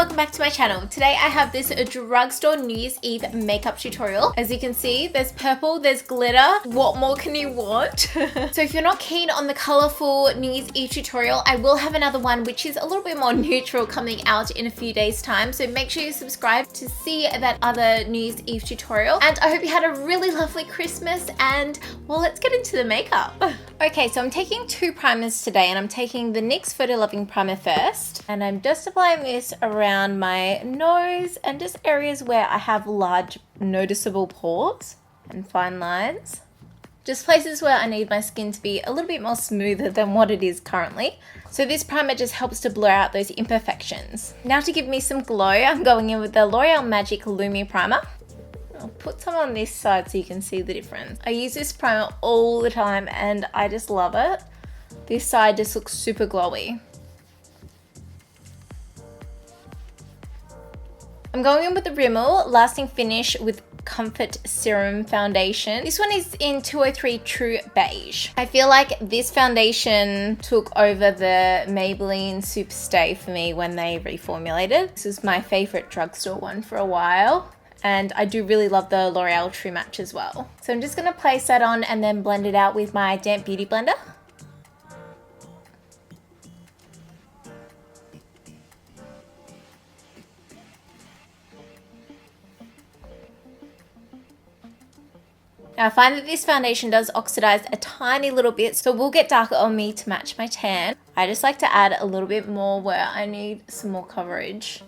welcome back to my channel. Today I have this drugstore New Year's Eve makeup tutorial. As you can see, there's purple, there's glitter. What more can you want? So if you're not keen on the colorful New Year's Eve tutorial, I will have another one which is a little bit more neutral coming out in a few days time. So make sure you subscribe to see that other New Year's Eve tutorial. And I hope you had a really lovely Christmas, and well, let's get into the makeup. Okay, so I'm taking two primers today, and I'm taking the NYX Photo Loving Primer first, and I'm just applying this around my nose and just areas where I have large noticeable pores and fine lines. Just places where I need my skin to be a little bit more smoother than what it is currently. So this primer just helps to blur out those imperfections. Now to give me some glow, I'm going in with the L'Oreal Magic Lumi Primer. I'll put some on this side so you can see the difference. I use this primer all the time and I just love it. This side just looks super glowy. I'm going in with the Rimmel Lasting Finish with Comfort Serum Foundation. This one is in 203 True Beige. I feel like this foundation took over the Maybelline Super Stay for me when they reformulated. This is my favorite drugstore one for a while. And I do really love the L'Oreal True Match as well. So I'm just gonna place that on and then blend it out with my damp beauty blender. Now I find that this foundation does oxidize a tiny little bit, so it will get darker on me to match my tan. I just like to add a little bit more where I need some more coverage.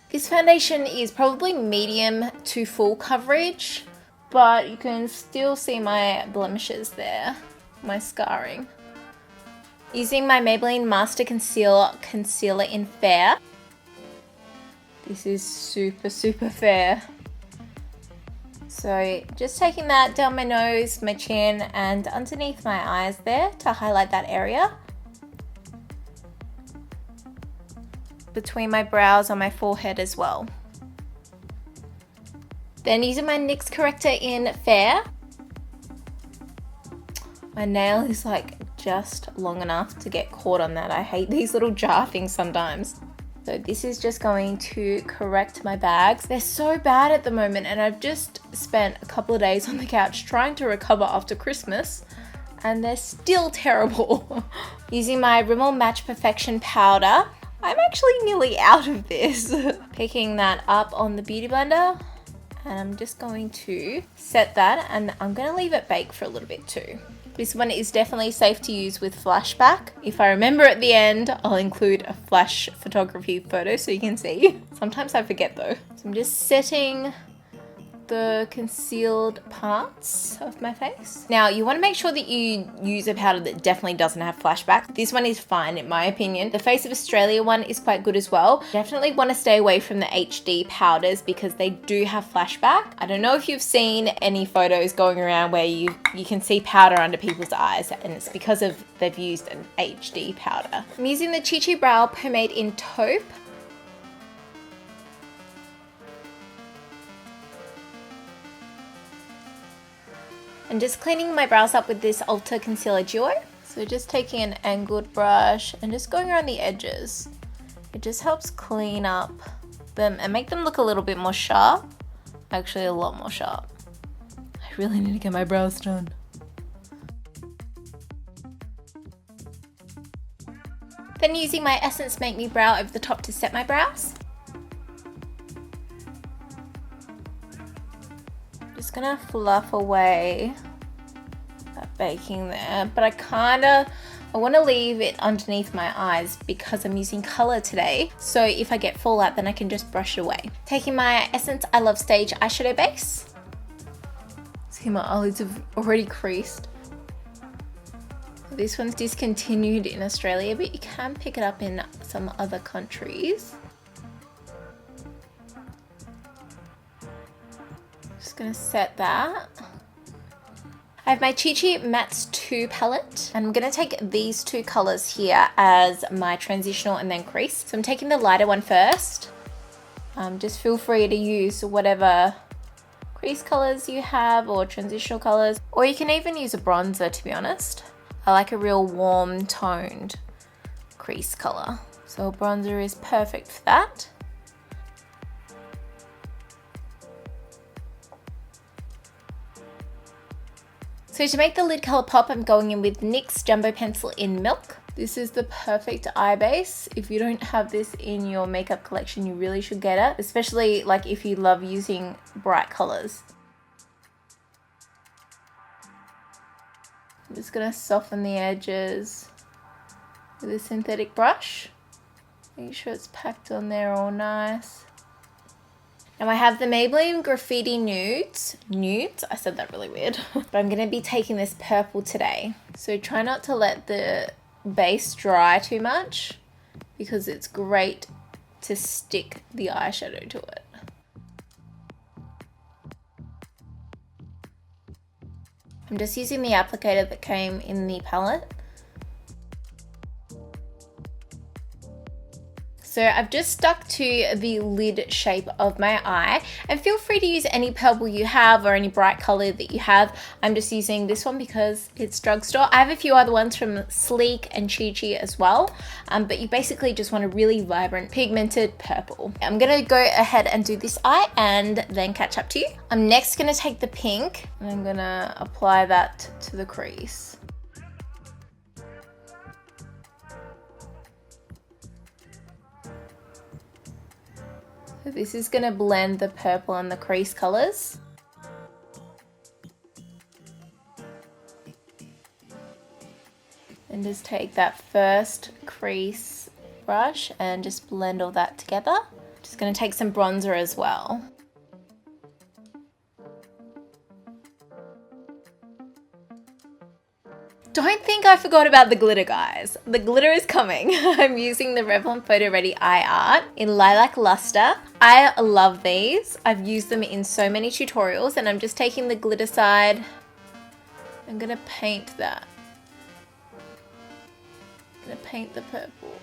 This foundation is probably medium to full coverage, but you can still see my blemishes there, my scarring. Using my Maybelline Master Concealer in Fair. This is super fair. So just taking that down my nose, my chin, and underneath my eyes there to highlight that area. Between my brows on my forehead as well. Then using my NYX Corrector in Fair. My nail is like just long enough to get caught on that. I hate these little jar things sometimes. So this is just going to correct my bags. They're so bad at the moment, and I've just spent a couple of days on the couch trying to recover after Christmas, and they're still terrible. Using my Rimmel Match Perfection powder. I'm actually nearly out of this. Picking that up on the beauty blender, and I'm just going to set that, and I'm going to leave it bake for a little bit too. This one is definitely safe to use with flashback. If I remember at the end, I'll include a flash photography photo so you can see. Sometimes I forget though. So I'm just setting the concealed parts of my face. Now you want to make sure that you use a powder that definitely doesn't have flashback. This one is fine in my opinion. The Face of Australia one is quite good as well. Definitely want to stay away from the HD powders because they do have flashback. I don't know if you've seen any photos going around where you can see powder under people's eyes, and it's because of they've used an HD powder. I'm using the Chi Chi Brow Pomade in Taupe. And just cleaning my brows up with this Ulta Concealer Duo. So just taking an angled brush and just going around the edges. It just helps clean up them and make them look a little bit more sharp. Actually, a lot more sharp. I really need to get my brows done. Then using my Essence Make Me Brow over the top to set my brows. Just gonna fluff away that baking there, but I want to leave it underneath my eyes because I'm using color today. So if I get fallout, then I can just brush it away. Taking my Essence I Love Stage eyeshadow base. See, my eyelids have already creased. This one's discontinued in Australia, but you can pick it up in some other countries. Just gonna set that. I have my Chi Chi Mattes 2 palette, and I'm gonna take these two colors here as my transitional and then crease. So I'm taking the lighter one first. Just feel free to use whatever crease colors you have or transitional colors, or you can even use a bronzer, to be honest. I like a real warm toned crease color. So bronzer is perfect for that. So to make the lid color pop, I'm going in with NYX Jumbo Pencil in Milk. This is the perfect eye base. If you don't have this in your makeup collection, you really should get it, especially like if you love using bright colors. I'm just gonna soften the edges with a synthetic brush. Make sure it's packed on there all nice. Now I have the Maybelline Graffiti Nudes. I said that really weird. But I'm going to be taking this purple today. So try not to let the base dry too much because it's great to stick the eyeshadow to it. I'm just using the applicator that came in the palette. So I've just stuck to the lid shape of my eye, and feel free to use any purple you have or any bright color that you have. I'm just using this one because it's drugstore. I have a few other ones from Sleek and Chi Chi as well, but you basically just want a really vibrant pigmented purple. I'm gonna go ahead and do this eye and then catch up to you. I'm next gonna take the pink and I'm gonna apply that to the crease. This is going to blend the purple and the crease colors. And just take that first crease brush and just blend all that together. Just going to take some bronzer as well. Don't think I forgot about the glitter, guys. The glitter is coming. I'm using the Revlon Photo Ready Eye Art in Lilac Lustre. I love these. I've used them in so many tutorials, and I'm just taking the glitter side. I'm gonna paint that. I'm gonna paint the purple.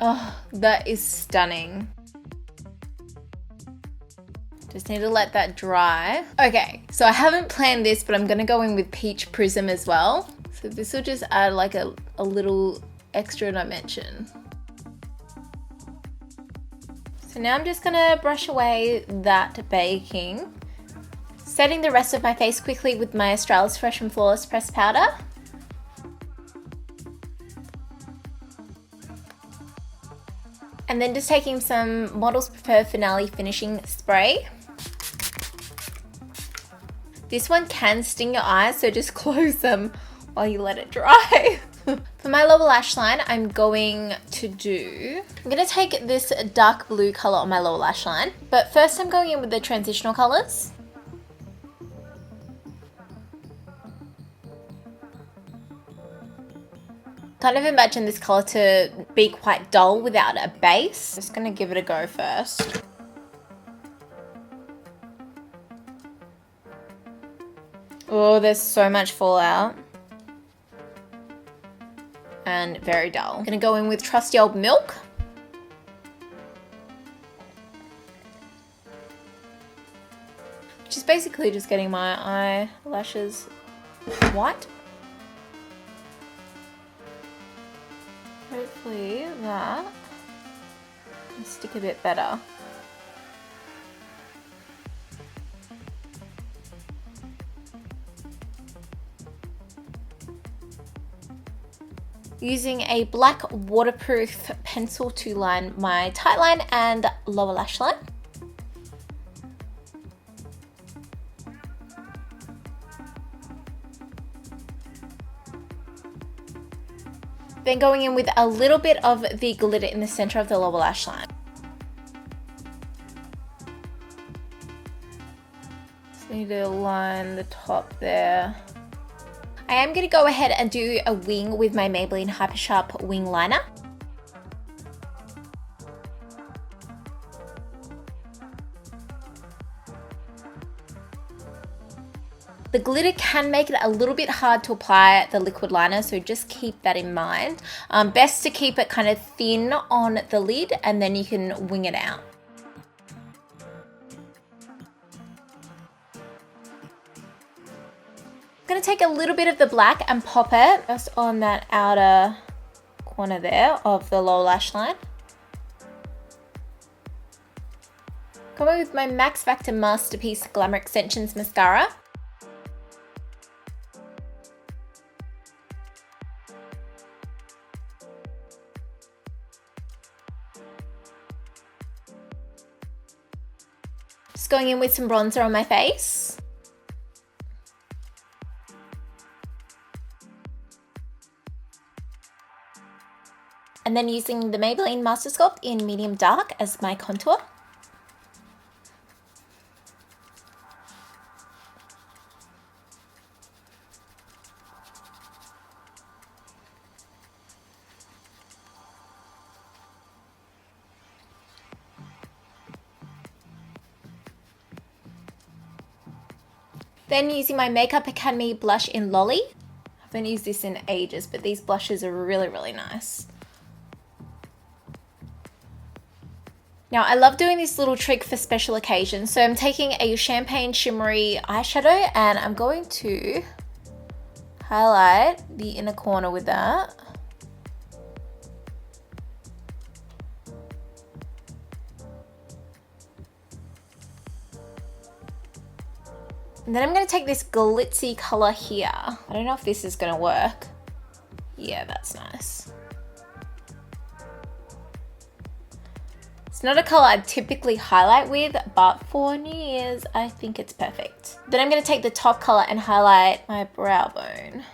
Oh, that is stunning. Just need to let that dry. Okay, so I haven't planned this, but I'm gonna go in with Peach Prism as well. So this will just add like a little extra dimension. So now I'm just gonna brush away that baking. Setting the rest of my face quickly with my Australis Fresh and Flawless Pressed Powder. And then just taking some Models Prefer Finale Finishing Spray. This one can sting your eyes, so just close them while you let it dry. For my lower lash line, I'm going to take this dark blue color on my lower lash line. But first I'm going in with the transitional colors. Kind of imagine this color to be quite dull without a base. Just gonna give it a go first. Oh, there's so much fallout. And very dull. I'm gonna go in with Trusty Old Milk. Which is basically just getting my eyelashes white. Hopefully that can stick a bit better. Using a black waterproof pencil to line my tight line and lower lash line. Then going in with a little bit of the glitter in the center of the lower lash line. Just need to line the top there. I am going to go ahead and do a wing with my Maybelline Hypersharp wing liner. The glitter can make it a little bit hard to apply the liquid liner, so just keep that in mind. Best to keep it kind of thin on the lid and then you can wing it out. going to take a little bit of the black and pop it just on that outer corner there of the lower lash line. Come in with my Max Factor Masterpiece Glamour Extensions Mascara. Just going in with some bronzer on my face. And then using the Maybelline Master Sculpt in medium dark as my contour. Then using my Makeup Academy blush in Lolly. I haven't used this in ages, but these blushes are really, really nice. Now, I love doing this little trick for special occasions. So I'm taking a champagne shimmery eyeshadow and I'm going to highlight the inner corner with that. And then I'm going to take this glitzy color here. I don't know if this is going to work. Yeah, that's nice. It's not a color I'd typically highlight with, but for New Year's, I think it's perfect. Then I'm going to take the top color and highlight my brow bone.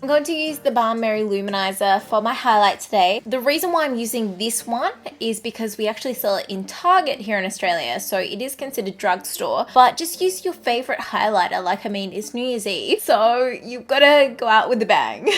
I'm going to use the Balm Mary Luminizer for my highlight today. The reason why I'm using this one is because we actually sell it in Target here in Australia, so it is considered drugstore, but just use your favorite highlighter. Like, I mean, it's New Year's Eve, so you've got to go out with a bang.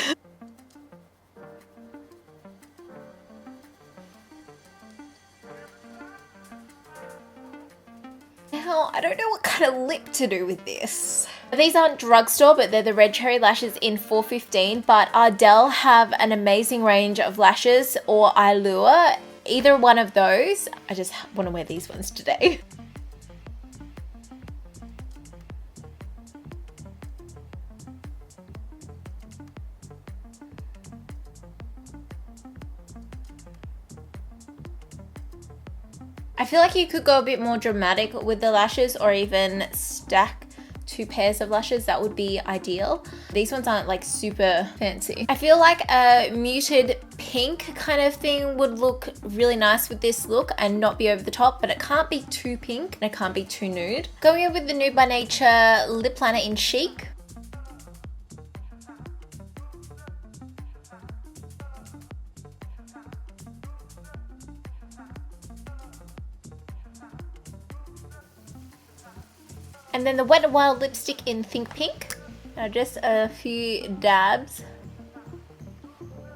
Now, I don't know what kind of lip to do with this. These aren't drugstore, but they're the Red Cherry lashes in 415, but Ardell have an amazing range of lashes, or Allure. Either one of those. I just want to wear these ones today. I feel like you could go a bit more dramatic with the lashes or even stack 2 pairs of lashes. That would be ideal. These ones aren't like super fancy. I feel like a muted pink kind of thing would look really nice with this look and not be over the top, but it can't be too pink and it can't be too nude. Going in with the Nude by Nature lip liner in Chic. And then the Wet n Wild lipstick in Think Pink. Now just a few dabs.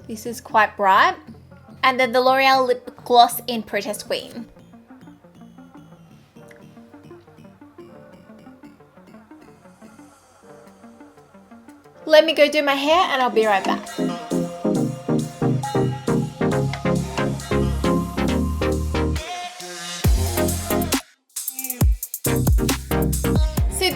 This is quite bright. And then the L'Oreal lip gloss in Protest Queen. Let me go do my hair and I'll be right back.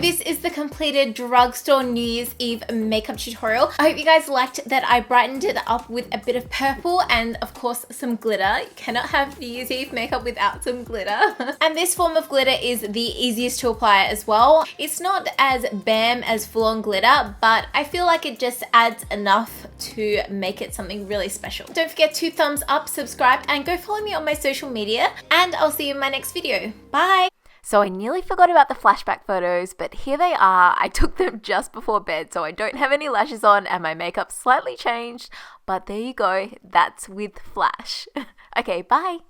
This is the completed drugstore New Year's Eve makeup tutorial. I hope you guys liked that I brightened it up with a bit of purple and of course some glitter. You cannot have New Year's Eve makeup without some glitter. And this form of glitter is the easiest to apply as well. It's not as bam as full-on glitter, but I feel like it just adds enough to make it something really special. Don't forget to thumbs up, subscribe, and go follow me on my social media, and I'll see you in my next video. Bye! So I nearly forgot about the flashback photos, but here they are. I took them just before bed, so I don't have any lashes on and my makeup slightly changed, but there you go. That's with flash. Okay, bye.